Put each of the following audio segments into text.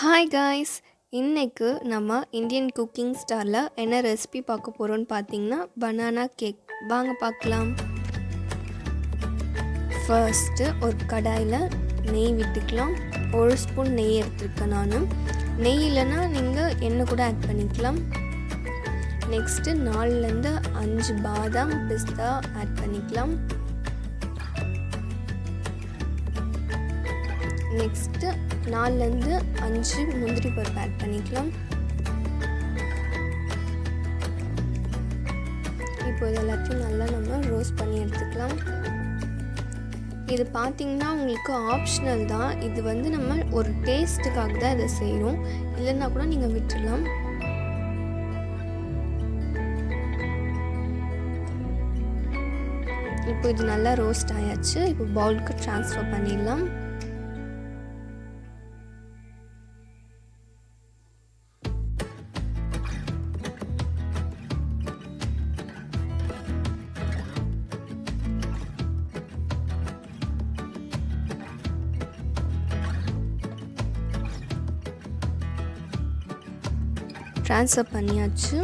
Hi guys, இன்னைக்கு நம்ம Indian cooking ஸ்டாரில் என்ன ரெசிபி பார்க்க போகிறோன்னு பார்த்தீங்கன்னா பனானா கேக். வாங்க பார்க்கலாம். ஃபர்ஸ்ட்டு ஒரு கடாயில் நெய் விட்டுக்கலாம். 1 ஸ்பூன் நெய் எடுத்துருக்கேன் நான். நெய் இல்லைன்னா நீங்கள் எண்ணெய் கூட ஆட் பண்ணிக்கலாம். நெக்ஸ்ட்டு 4லேருந்து 5 பாதாம் பிஸ்தா ஆட் பண்ணிக்கலாம். நெக்ஸ்ட்டு 4லேருந்து 5 முந்திரி பருப்பு ஆட் பண்ணிக்கலாம். இப்போ இது எல்லாத்தையும் நல்லா நம்ம ரோஸ்ட் பண்ணி எடுத்துக்கலாம். இது பார்த்திங்கன்னா உங்களுக்கு ஆப்ஷனல் தான். இது நம்ம ஒரு டேஸ்ட்டுக்காக தான் இதை செய்கிறோம். இல்லைன்னா கூட நீங்கள் விட்டுடலாம். இப்போ இது நல்லா ரோஸ்ட் ஆயாச்சு. இப்போ பவுலுக்கு ட்ரான்ஸ்ஃபர் பண்ணிடலாம். ட்ரான்ஸ்ஃபர் பண்ணியாச்சு.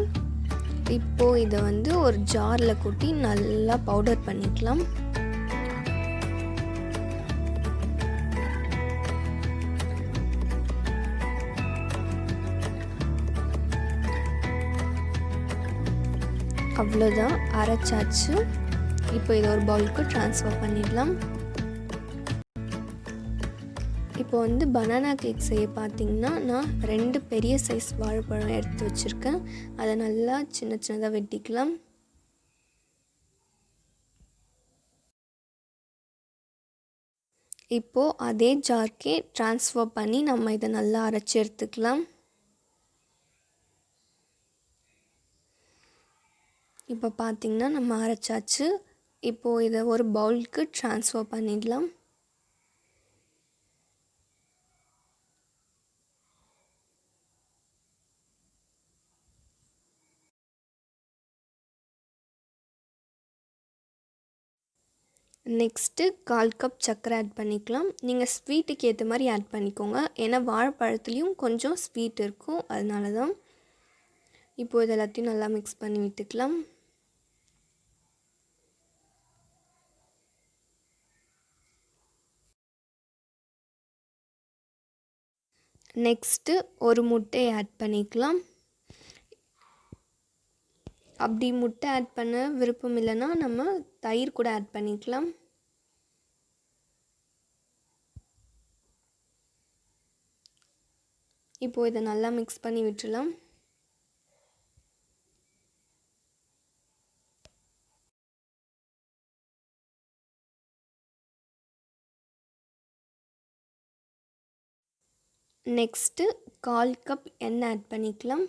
இப்போது இதை ஒரு ஜாரில் கொட்டி நல்லா பவுடர் பண்ணிக்கலாம். அவ்வளோதான், அரைச்சாச்சு. இப்போ இதை ஒரு பவுலுக்கு ட்ரான்ஸ்ஃபர் பண்ணிடலாம். இப்போ பனானா கேக் செய்ய பார்த்திங்கன்னா நான் 2 பெரிய சைஸ் வாழைப்பழம் எடுத்து வச்சுருக்கேன். அதை நல்லா சின்ன சின்னதாக வெட்டிக்கலாம். இப்போது அதே ஜார்க்கே ட்ரான்ஸ்ஃபர் பண்ணி நம்ம இதை நல்லா அரைச்சி எடுத்துக்கலாம். இப்போ பார்த்திங்கன்னா நம்ம அரைச்சாச்சு. இப்போது இதை ஒரு பவுலுக்கு ட்ரான்ஸ்ஃபர் பண்ணிடலாம். நெக்ஸ்ட்டு 1/4 கப் சர்க்கரை ஆட் பண்ணிக்கலாம். நீங்கள் ஸ்வீட்டுக்கு ஏற்ற மாதிரி ஆட் பண்ணிக்கோங்க. ஏன்னா வாழைப்பழத்துலேயும் கொஞ்சம் ஸ்வீட் இருக்கும், அதனால தான். இப்போது இது எல்லாத்தையும் நல்லா மிக்ஸ் பண்ணி விட்டுக்கலாம். நெக்ஸ்ட்டு ஒரு முட்டையை ஆட் பண்ணிக்கலாம். அப்படி முட்டை ஆட் பண்ண விருப்பம் இல்லைன்னா நம்ம தயிர் கூட ஆட் பண்ணிக்கலாம். இப்போது இதை நல்லா மிக்ஸ் பண்ணி விட்டுடலாம். நெக்ஸ்ட்டு 1/4 கப் எண்ணெய் ஆட் பண்ணிக்கலாம்.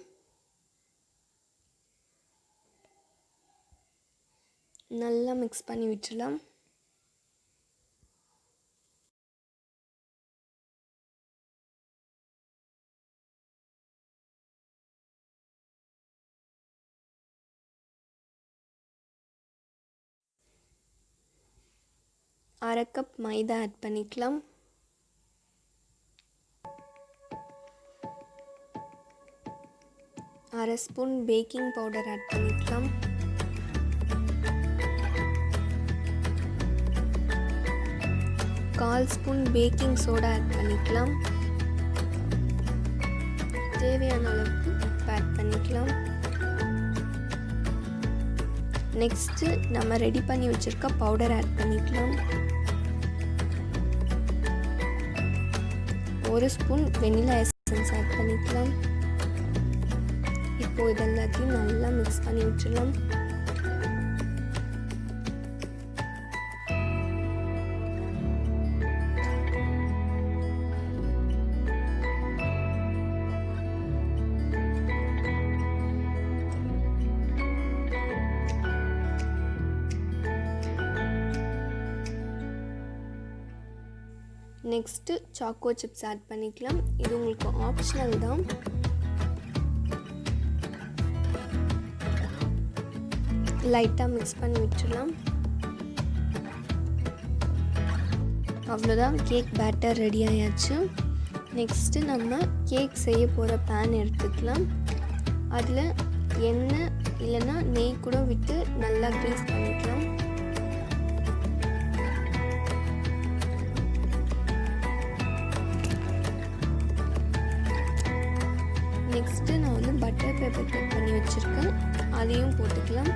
நல்லா மிக்ஸ் பண்ணி விட்டுடலாம். அரை கப் மைதா ஆட் பண்ணிக்கலாம். அரை ஸ்பூன் பேக்கிங் பவுடர் ஆட் பண்ணிக்கலாம். 1/4 ஸ்பூன் பேக்கிங் சோடா ஆட் பண்ணிக்கலாம். தேவையான அளவுக்கு உப்பு ஆட் பண்ணிக்கலாம். நெக்ஸ்ட்டு நம்ம ரெடி பண்ணி வச்சுருக்க பவுடர் ஆட் பண்ணிக்கலாம். 1 ஸ்பூன் வெனிலா எசன்ஸ் ஆட் பண்ணிக்கலாம். இப்போது இதெல்லாத்தையும் நல்லா மிக்ஸ் பண்ணி விட்டுடலாம். நெக்ஸ்ட்டு சாக்கோ சிப்ஸ் ஆட் பண்ணிக்கலாம். இது உங்களுக்கு ஆப்ஷனல் தான். லைட்டாக மிக்ஸ் பண்ணி விட்டுடலாம். அவ்வளோதான், கேக் பேட்டர் ரெடி ஆயாச்சு. நெக்ஸ்ட்டு நம்ம கேக் செய்ய போகிற பேன் எடுத்துக்கலாம். அதில் எண்ணெய் இல்லைன்னா நெய் கூட விட்டு நல்லா க்ரீஸ் பண்ணிக்கலாம். நெக்ஸ்ட்டு நான் வந்து பட்டர் பேப்பர் கட் பண்ணி வச்சுருக்கேன், அதையும் போட்டுக்கலாம்.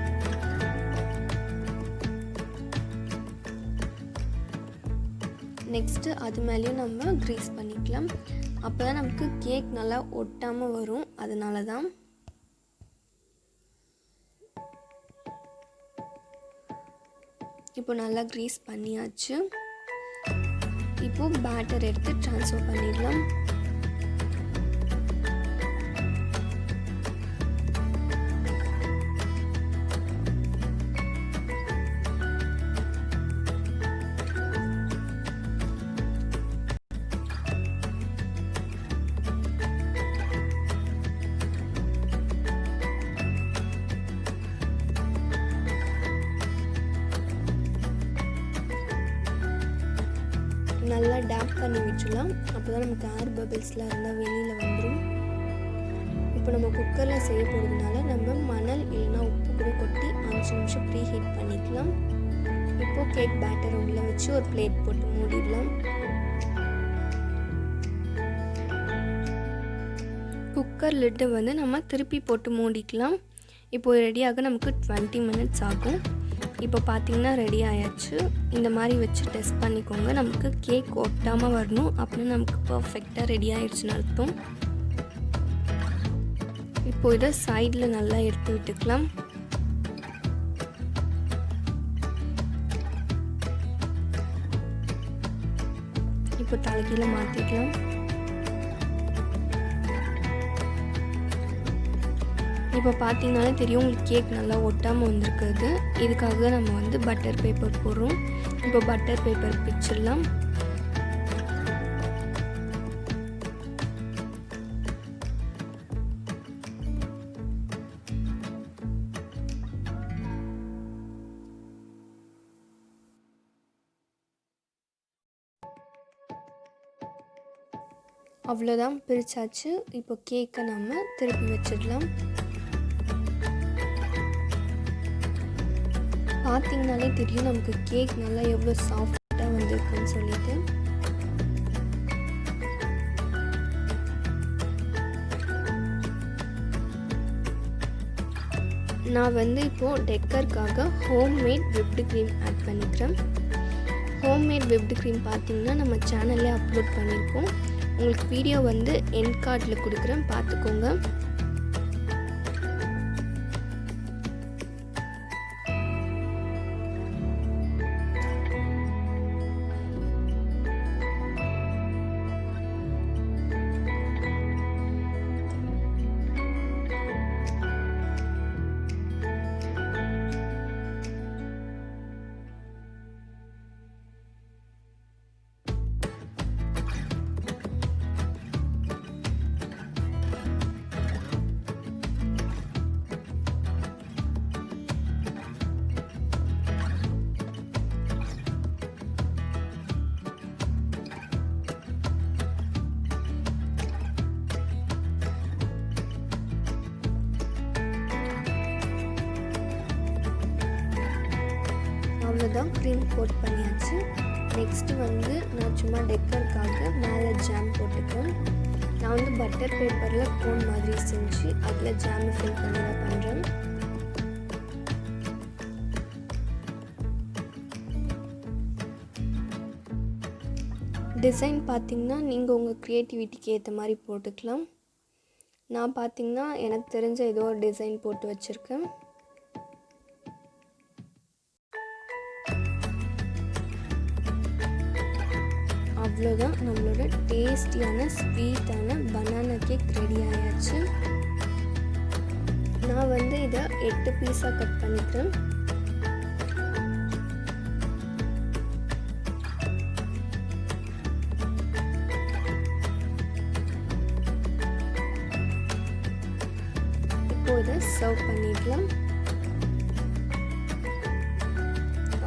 நெக்ஸ்ட்டு அது மேலேயும் நம்ம க்ரீஸ் பண்ணிக்கலாம். அப்போ தான் நமக்கு கேக் நல்லா ஒட்டாமல் வரும். அதனால தான் இப்போ நல்லா க்ரீஸ் பண்ணியாச்சு. இப்போது பேட்டர் எடுத்து ட்ரான்ஸ்ஃபர் பண்ணிடலாம். நல்லா டேப் பண்ணி விட்டுலாம். அப்போ தான் நமக்கு ஏர் பபிள்ஸ்லாம் இருந்தால் வெளியில் வந்துடும். இப்போ நம்ம குக்கரில் செய்ய போகிறதுனால நம்ம மணல் இல்லைன்னா உப்பு கூட கொட்டி 5 நிமிஷம் ப்ரீ ஹீட் பண்ணிக்கலாம். இப்போது கேக் பேட்டர் உள்ளே வச்சு ஒரு பிளேட் போட்டு மூடிடலாம். குக்கர் லிட்டை வந்து நம்ம திருப்பி போட்டு மூடிக்கலாம். இப்போது ரெடியாக நமக்கு 20 மினிட்ஸ் ஆகும். இப்போ பார்த்திங்கன்னா ரெடி ஆயாச்சு. இந்த மாதிரி வச்சு டெஸ்ட் பண்ணிக்கோங்க. நமக்கு கேக் ஒட்டாமல் வரணும், அப்படின்னு நமக்கு பர்ஃபெக்டாக ரெடி ஆயிடுச்சுன்னு அர்த்தம். இப்போ இதை சைடில் நல்லா எடுத்து விட்டுக்கலாம். இப்போ தலைகீழ மாற்றிக்கலாம். இப்போ பார்த்தீங்கனாலே தெரியும் உங்களுக்கு கேக் நல்லா ஒட்டாமல் வந்திருக்குது. இதுக்காக நம்ம வந்து பட்டர் பேப்பர் போடுறோம். இப்போ பட்டர் பேப்பர் பிச்சிடலாம். அவ்வளோதான், பிரிச்சாச்சு. இப்போ கேக்கை நம்ம திருப்பி வச்சிடலாம். பார்த்தீங்கனாலே தெரியும் நமக்கு கேக் நல்லா எவ்வளோ சாஃப்டாக வந்திருக்குன்னு சொல்லிட்டு. நான் வந்து இப்போது டெக்கருக்காக ஹோம்மேட் விப்டு க்ரீம் ஆட் பண்ணிக்கிறேன். ஹோம்மேட் விப்டு க்ரீம் பார்த்தீங்கன்னா நம்ம சேனல்லே அப்லோட் பண்ணியிருக்கோம். உங்களுக்கு வீடியோ வந்து எண்ட் கார்டில் கொடுக்குறேன், பார்த்துக்கோங்க. அவ்வளோதான், க்ரீம் கோட் பண்ணியாச்சு. நெக்ஸ்ட்டு வந்து நான் சும்மா டெக்கருக்காக மேலே ஜாம் போட்டுக்கிறேன். நான் வந்து பட்டர் பேப்பரில் கோன் மாதிரி செஞ்சு அதில் ஜாமை ஃபில் பண்ணி தான் பண்ணுறேன். டிசைன் பார்த்திங்கன்னா நீங்கள் உங்கள் க்ரியேட்டிவிட்டிக்கு ஏற்ற மாதிரி போட்டுக்கலாம். நான் பார்த்திங்கன்னா எனக்கு தெரிஞ்ச ஏதோ ஒரு டிசைன் போட்டு வச்சுருக்கேன். அவ்வளோதான், நம்மளோட டேஸ்டியான ஸ்வீட்டான பனானா கேக் ரெடி ஆயாச்சு. நான் வந்து இதை 8 பீஸாக கட் பண்ணிக்கிறேன். இப்போ இதை சர்வ் பண்ணிடலாம்.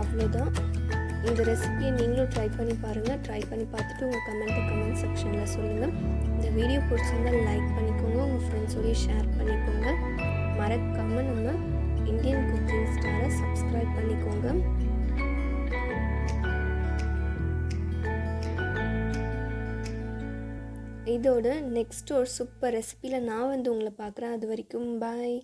அவ்வளோதான், இந்த ரெசிபியை நீங்களும் ட்ரை பண்ணி பாருங்கள். ட்ரை பண்ணி பார்த்துட்டு உங்கள் கமெண்ட் செக்ஷனில் சொல்லுங்கள். இந்த வீடியோ பிடிச்சிருந்தால் லைக் பண்ணிக்கோங்க, உங்கள் ஃப்ரெண்ட்ஸோடய ஷேர் பண்ணிக்கோங்க. மறக்காமல் நம்ம இந்தியன் குக்கிங் ஸ்டாரை சப்ஸ்கிரைப் பண்ணிக்கோங்க. இதோட நெக்ஸ்ட் ஒரு சூப்பர் ரெசிபியில் நான் உங்களை பார்க்குறேன். அது வரைக்கும் பாய்.